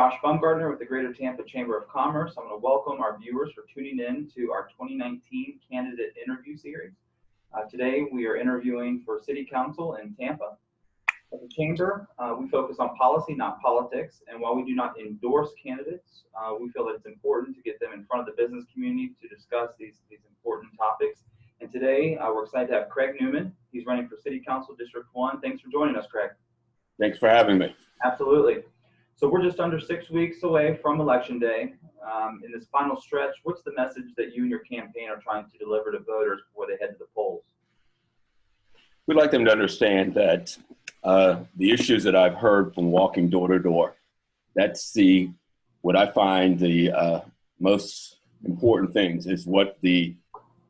Josh Bumgardner with the Greater Tampa Chamber of Commerce. I'm going to welcome our viewers for tuning in to our 2019 candidate interview series. Today we are interviewing for City Council in Tampa. At the Chamber, we focus on policy, not politics, and while we do not endorse candidates, we feel that it's important to get them in front of the business community to discuss these important topics. And today we're excited to have Craig Newman. He's running for City Council District 1. Thanks for joining us, Craig. Thanks for having me. Absolutely. So we're just under 6 weeks away from Election Day. In this final stretch, what's the message that you and your campaign are trying to deliver to voters before they head to the polls? We'd like them to understand that the issues that I've heard from walking door to door, that's what I find the most important things is what the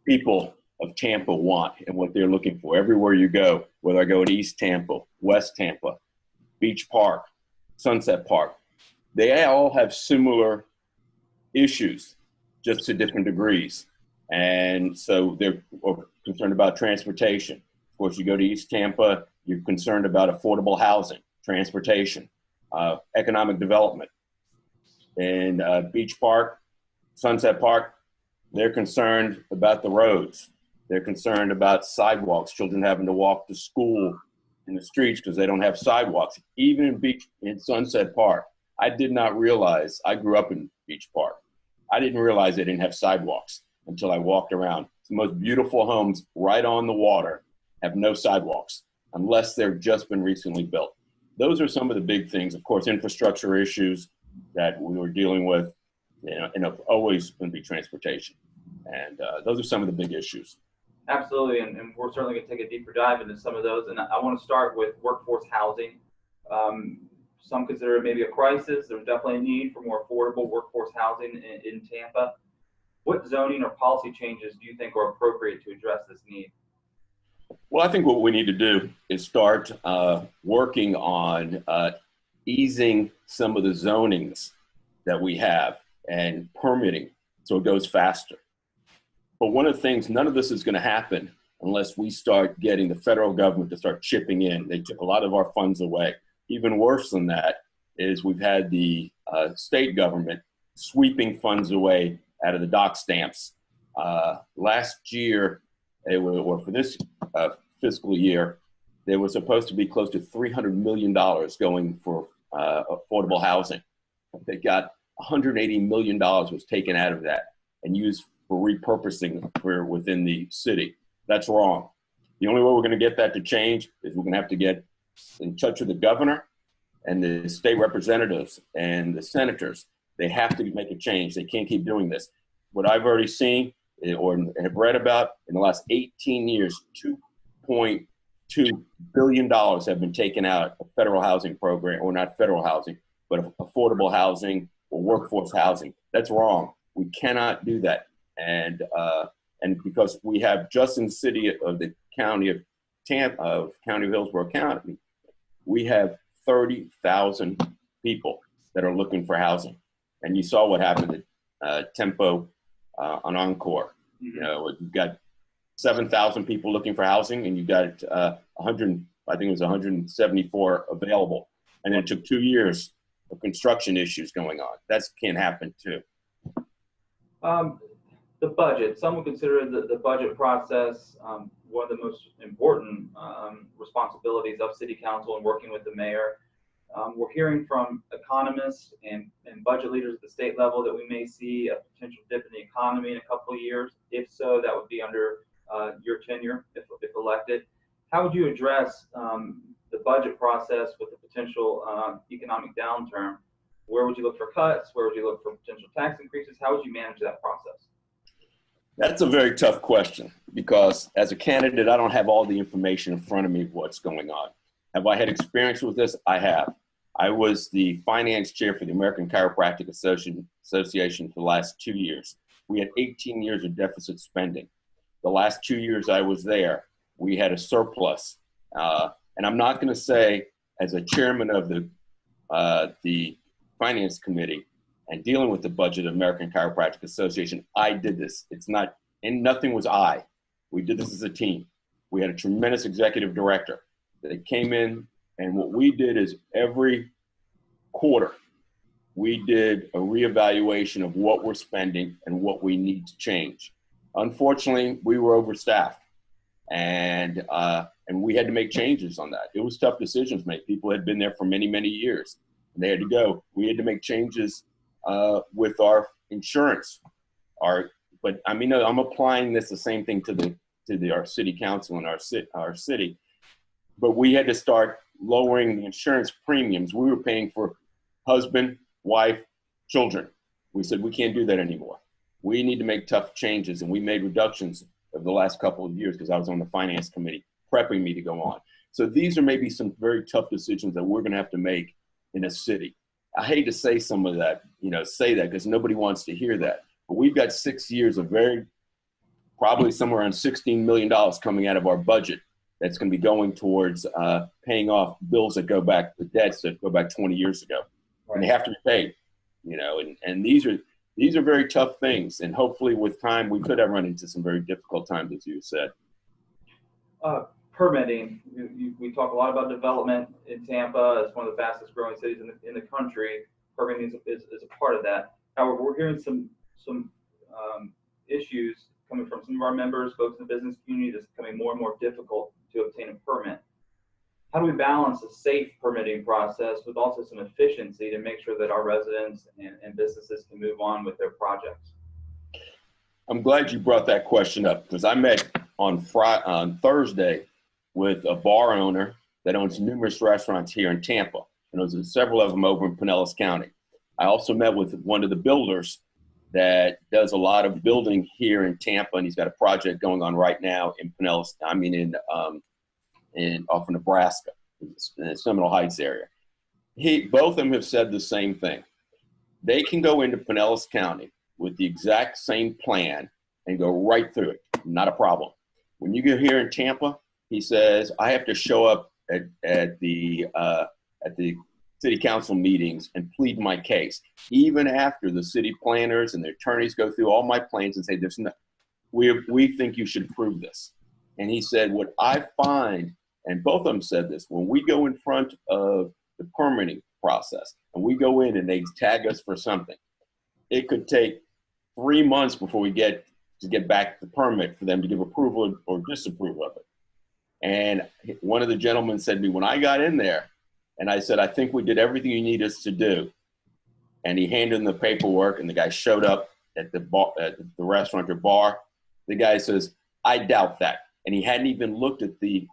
people of Tampa want and what they're looking for. Everywhere you go, whether I go to East Tampa, West Tampa, Beach Park, Sunset Park, they all have similar issues, just to different degrees. And so they're concerned about transportation. Of course, you go to East Tampa, you're concerned about affordable housing, transportation, economic development. In Beach Park, Sunset Park, they're concerned about the roads. They're concerned about sidewalks, children having to walk to school in the streets because they don't have sidewalks. Even in Sunset Park, I did not realize, I grew up in Beach Park. I didn't realize they didn't have sidewalks until I walked around. It's the most beautiful homes right on the water have no sidewalks unless they've just been recently built. Those are some of the big things. Of course, infrastructure issues that we were dealing with, and always going to be transportation. And those are some of the big issues. Absolutely, and we're certainly going to take a deeper dive into some of those. And I want to start with workforce housing. Some consider it maybe a crisis. There's definitely a need for more affordable workforce housing in Tampa. What zoning or policy changes do you think are appropriate to address this need? Well, I think what we need to do is start working on easing some of the zonings that we have and permitting so it goes faster. But one of the things, none of this is going to happen unless we start getting the federal government to start chipping in. They took a lot of our funds away. Even worse than that is we've had the state government sweeping funds away out of the dock stamps. Last year, or for this fiscal year, there was supposed to be close to $300 million going for affordable housing. They got $180 million was taken out of that and used for repurposing for within the city. That's wrong. The only way we're going to get that to change is we're going to have to get in touch with the governor and the state representatives and the senators. They have to make a change. They can't keep doing this. What I've already seen or have read about in the last 18 years, $2.2 billion have been taken out of federal housing program, or not federal housing, but affordable housing or workforce housing. That's wrong. We cannot do that. And because we have just in the city of the county of Tampa, of County of Hillsborough County, we have 30,000 people that are looking for housing. And you saw what happened at Tempo on Encore. You've got 7,000 people looking for housing, and you got 100, I think it was 174 available. And then it took 2 years of construction issues going on. That can't happen too. The budget. Some would consider the budget process one of the most important responsibilities of City Council and working with the mayor. We're hearing from economists and budget leaders at the state level that we may see a potential dip in the economy in a couple of years. If so, that would be under your tenure if elected. How would you address the budget process with the potential economic downturn? Where would you look for cuts? Where would you look for potential tax increases? How would you manage that process? That's a very tough question because as a candidate, I don't have all the information in front of me of what's going on. Have I had experience with this? I have. I was the finance chair for the American Chiropractic Association for the last 2 years. We had 18 years of deficit spending. The last 2 years I was there, we had a surplus. And I'm not going to say as a chairman of the finance committee and dealing with the budget of American Chiropractic Association, I did this. It's not, and nothing was I. We did this as a team. We had a tremendous executive director that came in, and what we did is every quarter, we did a reevaluation of what we're spending and what we need to change. Unfortunately, we were overstaffed, and we had to make changes on that. It was tough decisions to make. People had been there for many, many years, and they had to go. We had to make changes with our insurance. But I mean, I'm applying this the same thing to our city council and our city. But we had to start lowering the insurance premiums. We were paying for husband, wife, children. We said we can't do that anymore. We need to make tough changes, and we made reductions over the last couple of years because I was on the finance committee prepping me to go on. So these are maybe some very tough decisions that we're going to have to make in a city. I hate to say some of that, say that because nobody wants to hear that. But we've got 6 years of probably somewhere around $16 million coming out of our budget that's going to be going towards paying off bills that go back, the debts that go back 20 years ago. Right. And they have to be paid, and these are very tough things. And hopefully with time, we could have run into some very difficult times, as you said. Permitting, we talk a lot about development in Tampa. It's one of the fastest growing cities in the country. Permitting is a part of that. However, we're hearing some issues coming from some of our members, folks in the business community, that's becoming more and more difficult to obtain a permit. How do we balance a safe permitting process with also some efficiency to make sure that our residents and businesses can move on with their projects? I'm glad you brought that question up because I met on Thursday with a bar owner that owns numerous restaurants here in Tampa, and there's several of them over in Pinellas County. I also met with one of the builders that does a lot of building here in Tampa, and he's got a project going on right now in off of Nebraska, in the Seminole Heights area. Both of them have said the same thing. They can go into Pinellas County with the exact same plan and go right through it, not a problem. When you get here in Tampa, he says, I have to show up at the city council meetings and plead my case, even after the city planners and the attorneys go through all my plans and say, we think you should approve this. And he said, what I find, and both of them said this, when we go in front of the permitting process and we go in and they tag us for something, it could take 3 months before we get back the permit for them to give approval or disapproval of it. And one of the gentlemen said to me, when I got in there, and I said, I think we did everything you need us to do. And he handed him the paperwork, and the guy showed up at the restaurant or bar. The guy says, I doubt that. And he hadn't even looked at the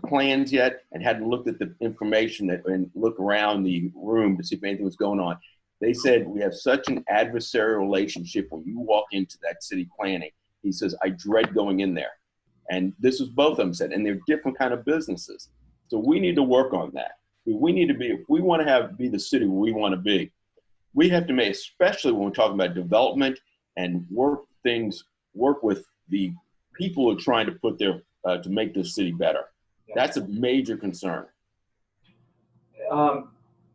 plans yet and hadn't looked at the information and look around the room to see if anything was going on. They said, we have such an adversarial relationship when you walk into that city planning. He says, I dread going in there. And this is both of them said, and they're different kind of businesses. So we need to work on that. We need to be, if we want to be the city where we want to be, we have to make, especially when we're talking about development and work with the people who are trying to put their, to make this city better. Yeah. That's a major concern.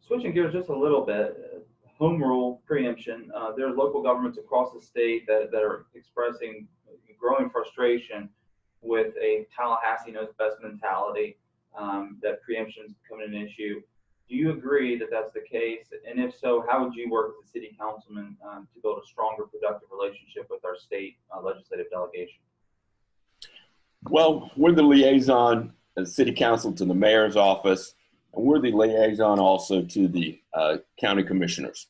Switching gears just a little bit, home rule preemption. There are local governments across the state that are expressing growing frustration with a Tallahassee knows best mentality. That preemption is becoming an issue. Do you agree that that's the case? And if so, how would you work as a city councilman to build a stronger, productive relationship with our state legislative delegation? Well, we're the liaison as city council to the mayor's office, and we're the liaison also to the county commissioners.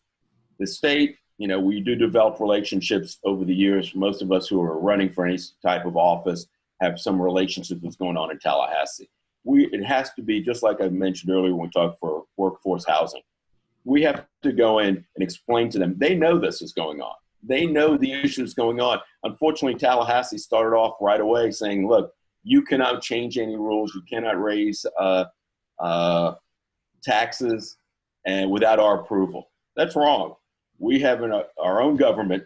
The state, we do develop relationships over the years. Most of us who are running for any type of office have some relationship with what's going on in Tallahassee. It has to be, just like I mentioned earlier when we talked for workforce housing, we have to go in and explain to them. They know this is going on. They know the issues going on. Unfortunately, Tallahassee started off right away saying, look, you cannot change any rules. You cannot raise taxes and without our approval. That's wrong. We have our own government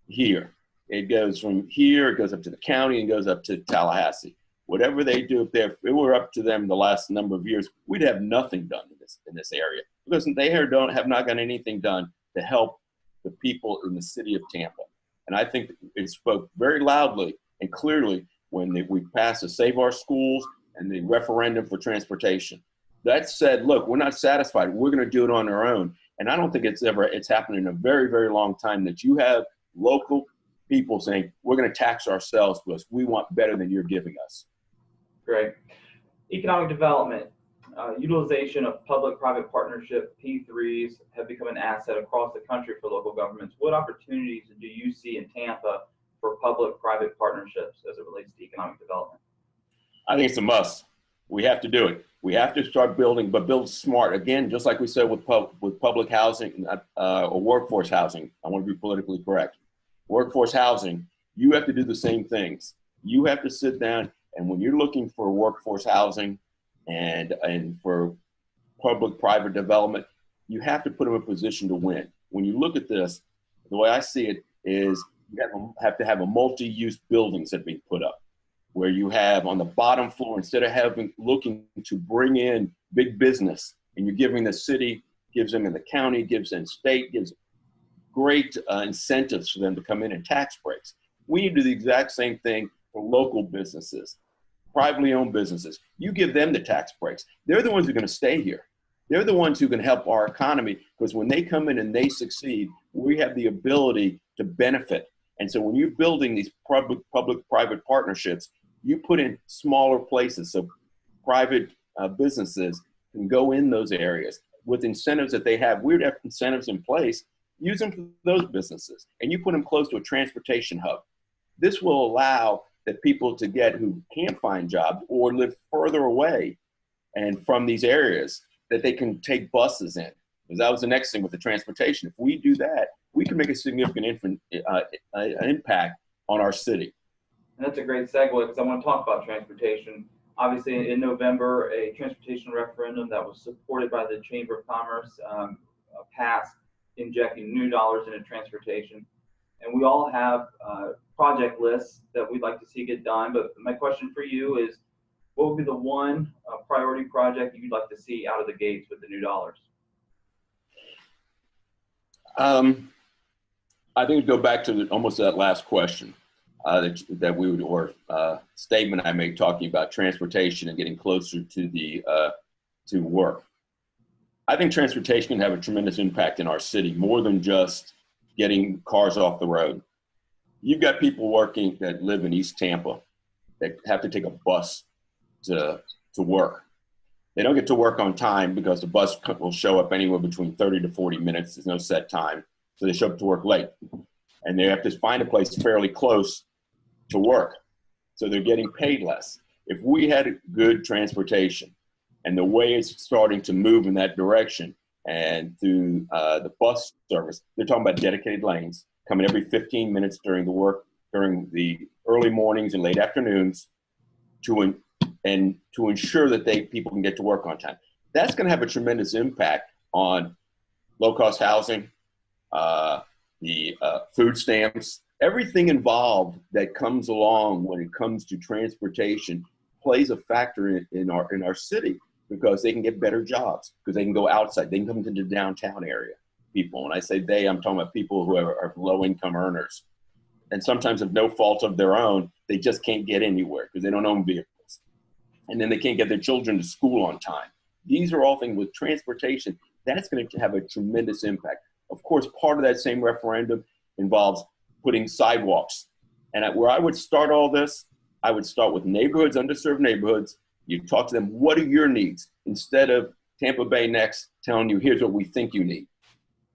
here. It goes from here, it goes up to the county and goes up to Tallahassee. Whatever they do up there, if it were up to them the last number of years, we'd have nothing done in this area because they have not gotten anything done to help the people in the city of Tampa. And I think it spoke very loudly and clearly when we passed the Save Our Schools and the referendum for transportation. That said, look, we're not satisfied. We're going to do it on our own. And I don't think it's happened in a very, very long time that you have local people saying, we're going to tax ourselves because we want better than you're giving us. Great. Economic development. Utilization of public-private partnership P3s have become an asset across the country for local governments. What opportunities do you see in Tampa for public-private partnerships as it relates to economic development? I think it's a must. We have to do it. We have to start building, but build smart. Again, just like we said with public housing or workforce housing, I want to be politically correct. Workforce housing, you have to do the same things. You have to sit down, and when you're looking for workforce housing and for public-private development, you have to put them in a position to win. When you look at this, the way I see it is you have to have a multi-use buildings that are being put up, where you have on the bottom floor, instead of looking to bring in big business, and you're giving the city, gives them in the county, gives them state, gives great incentives for them to come in and tax breaks. We need to do the exact same thing for local businesses, privately owned businesses. You give them the tax breaks. They're the ones who are going to stay here. They're the ones who can help our economy, because when they come in and they succeed, we have the ability to benefit. And so when you're building these public-private partnerships, you put in smaller places so private businesses can go in those areas with incentives that they have. We would have incentives in place, use them for those businesses, and you put them close to a transportation hub. This will allow the people to get who can't find jobs or live further away and from these areas, that they can take buses in. Because that was the next thing with the transportation. If we do that, we can make a significant impact on our city. And that's a great segue, because I want to talk about transportation. Obviously, in November, a transportation referendum that was supported by the Chamber of Commerce passed, injecting new dollars into transportation. And we all have project lists that we'd like to see get done. But my question for you is, what would be the one priority project you'd like to see out of the gates with the new dollars? I think go back to almost that last question that we would, or statement I made talking about transportation and getting closer to work. I think transportation can have a tremendous impact in our city, more than just getting cars off the road. You've got people working that live in East Tampa that have to take a bus to work. They don't get to work on time because the bus will show up anywhere between 30 to 40 minutes. There's no set time. So they show up to work late. And they have to find a place fairly close to work. So they're getting paid less. If we had good transportation, and the way it's starting to move in that direction, and through the bus service, they're talking about dedicated lanes coming every 15 minutes during the early mornings and late afternoons to ensure that people can get to work on time. That's going to have a tremendous impact on low-cost housing, the food stamps, everything involved that comes along when it comes to transportation plays a factor in our city, because they can get better jobs, because they can go outside. They can come into the downtown area. People, when I say they, I'm talking about people who are low-income earners. And sometimes of no fault of their own, they just can't get anywhere because they don't own vehicles. And then they can't get their children to school on time. These are all things with transportation. That's going to have a tremendous impact. Of course, part of that same referendum involves putting sidewalks. And where I would start all this, I would start with neighborhoods, underserved neighborhoods. You talk to them, what are your needs? Instead of Tampa Bay Next telling you, here's what we think you need.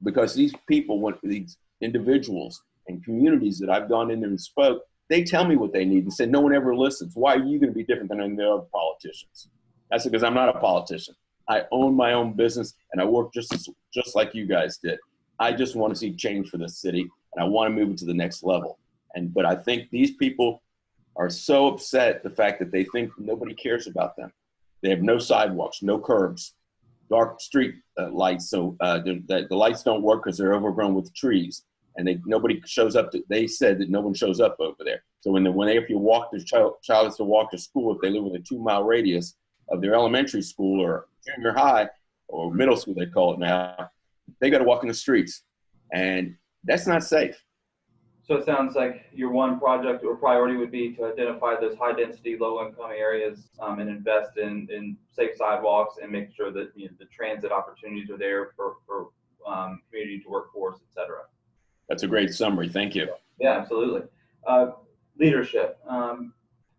Because these people, these individuals and communities that I've gone in there and spoke, they tell me what they need and said, no one ever listens. Why are you going to be different than any other politicians? I said, because I'm not a politician. I own my own business, and I work just like you guys did. I just want to see change for this city, and I want to move it to the next level. But I think these people are so upset the fact that they think nobody cares about them. They have no sidewalks, no curbs, dark street lights. So the lights don't work because they're overgrown with trees, and nobody shows up. They said that no one shows up over there. So if you walk, the child has to walk to school, if they live within a 2-mile radius of their elementary school or junior high or middle school, they call it now, they got to walk in the streets, and that's not safe. So it sounds like your one project or priority would be to identify those high-density, low-income areas and invest in safe sidewalks and make sure that the transit opportunities are there for community to workforce, et cetera. That's a great summary. Thank you. Yeah, absolutely. Leadership.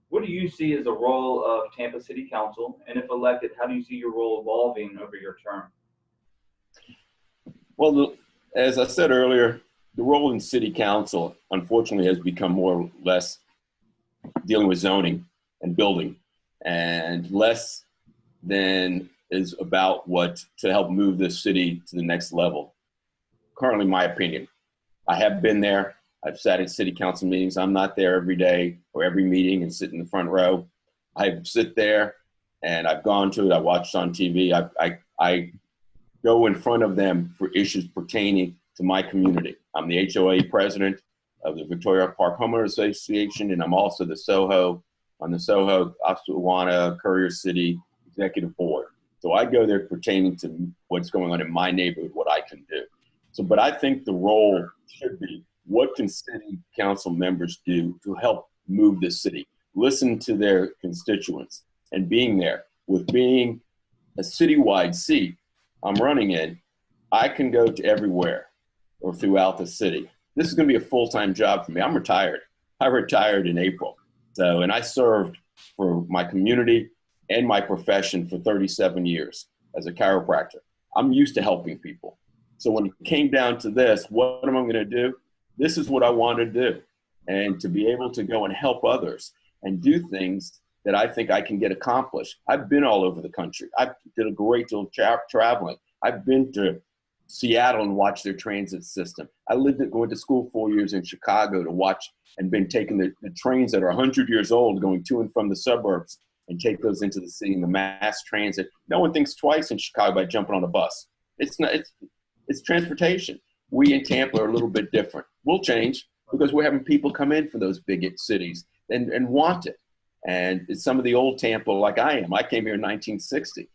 What do you see as the role of Tampa City Council? And if elected, how do you see your role evolving over your term? Well, as I said earlier, the role in City Council, unfortunately, has become more or less dealing with zoning and building, and less than is about what to help move this city to the next level. Currently, my opinion. I have been there. I've sat in city council meetings. I'm not there every day or every meeting and sit in the front row. I sit there and I've gone to it. I watched on TV. I go in front of them for issues pertaining to my community. I'm the HOA president of the Victoria Park Homeowners Association, and I'm also the on the Soho, Osceola, Courier City Executive Board. So I go there pertaining to what's going on in my neighborhood, what I can do. So, but I think the role should be, what can city council members do to help move the city? Listen to their constituents, and being there. With being a citywide seat I'm running in, I can go to everywhere or throughout the city. This is going to be a full-time job for me. I'm retired. I retired in April. So, and I served for my community and my profession for 37 years as a chiropractor. I'm used to helping people. So when it came down to this, what am I going to do? This is what I want to do. And to be able to go and help others and do things that I think I can get accomplished. I've been all over the country. I did a great deal of traveling. I've been to Seattle and watched their transit system. I went to school 4 years in Chicago to watch and been taking the trains that are 100 years old going to and from the suburbs and take those into the city in the mass transit. No one thinks twice in Chicago about jumping on a bus. It's transportation. We in Tampa are a little bit different. We'll change because we're having people come in from those big cities and want it. And it's some of the old Tampa like I am. I came here in 1960.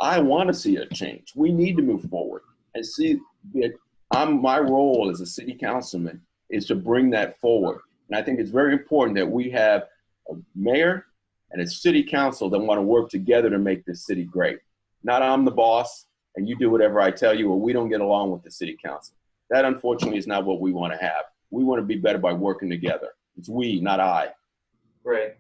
I want to see a change. We need to move forward and see that my role as a city councilman is to bring that forward. And I think it's very important that we have a mayor and a city council that want to work together to make this city great. Not I'm the boss and you do whatever I tell you, or we don't get along with the city council. That unfortunately is not what we want to have. We want to be better by working together. It's we, not I. Great.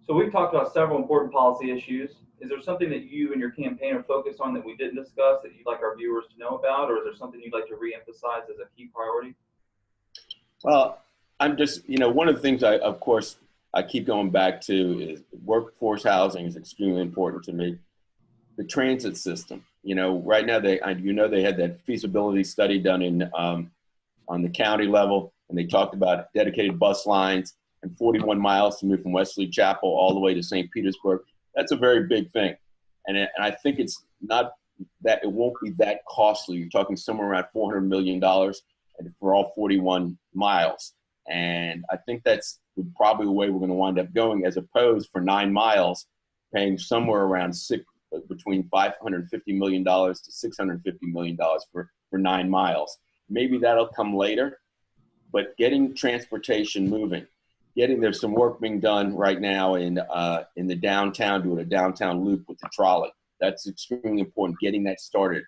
So we've talked about several important policy issues. Is there something that you and your campaign are focused on that we didn't discuss that you'd like our viewers to know about, or is there something you'd like to reemphasize as a key priority? Well, I'm just, one of the things I keep going back to is workforce housing is extremely important to me. The transit system, right now they had that feasibility study done on the county level, and they talked about dedicated bus lines and 41 miles to move from Wesley Chapel all the way to St. Petersburg. That's a very big thing. And I think it's not that it won't be that costly. You're talking somewhere around $400 million for all 41 miles. And I think that's probably the way we're going to wind up going, as opposed for 9 miles, paying somewhere around between $550 million to $650 million for 9 miles. Maybe that'll come later, but getting transportation moving. There's some work being done right now in the downtown, doing a downtown loop with the trolley. That's extremely important, getting that started.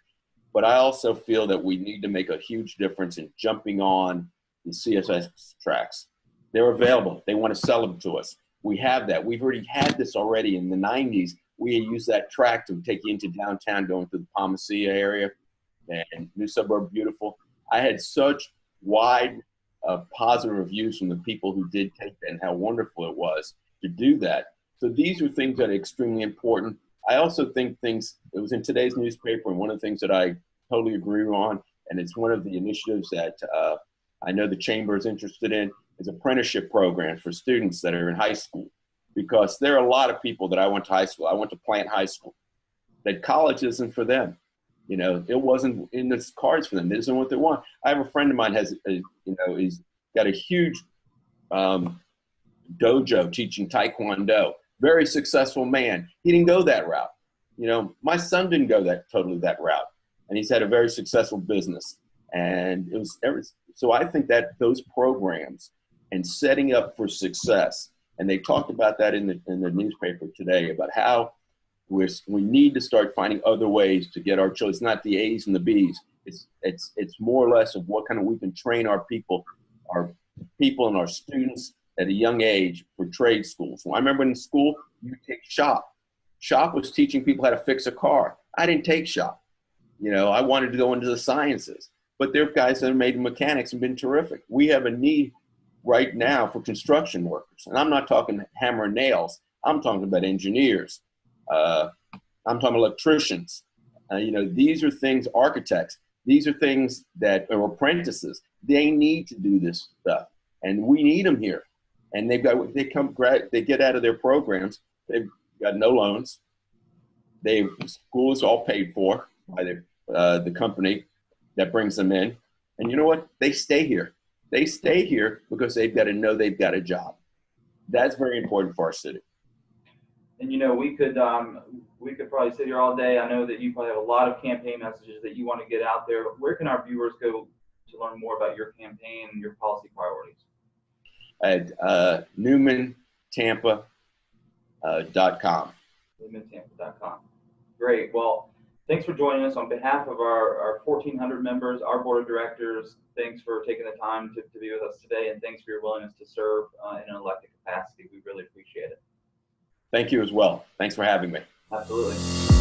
But I also feel that we need to make a huge difference in jumping on the CSX tracks. They're available. They want to sell them to us. We have that. We've already had this already in the 90s. We used that track to take you into downtown, going through the Palmacia area and New Suburb Beautiful. I had such wide positive reviews from the people who did take that and how wonderful it was to do that. So these are things that are extremely important. I also think it was in today's newspaper, and one of the things that I totally agree on, and it's one of the initiatives that I know the chamber is interested in, is apprenticeship programs for students that are in high school. Because there are a lot of people that I went to high school. I went to Plant High School. That college isn't for them. It wasn't in the cards for them. It isn't what they want. I have a friend of mine he's got a huge dojo teaching Taekwondo. Very successful man. He didn't go that route. My son didn't go that route, and he's had a very successful business. And so I think that those programs and setting up for success, and they talked about that in the newspaper today about how we need to start finding other ways to get our children. It's not the A's and the B's. It's more or less of what kind of we can train our people and our students at a young age for trade schools. Well, I remember in school, you take shop. Shop was teaching people how to fix a car. I didn't take shop. You know, I wanted to go into the sciences, but there are guys that have made mechanics and been terrific. We have a need right now for construction workers. And I'm not talking hammer and nails. I'm talking about engineers. I'm talking electricians. You know, these are things, architects, these are things that are apprentices. They need to do this stuff, and we need them here. And they get out of their programs. They've got no loans. School is all paid for by the company that brings them in. And you know what? They stay here. They stay here because they've got to know they've got a job. That's very important for our city. And you know, we could probably sit here all day. I know that you probably have a lot of campaign messages that you want to get out there. Where can our viewers go to learn more about your campaign and your policy priorities? At NewmanTampa.com. NewmanTampa.com. Great. Well, thanks for joining us on behalf of our 1,400 members, our board of directors. Thanks for taking the time to be with us today, and thanks for your willingness to serve in an elected capacity. We really appreciate it. Thank you as well. Thanks for having me. Absolutely.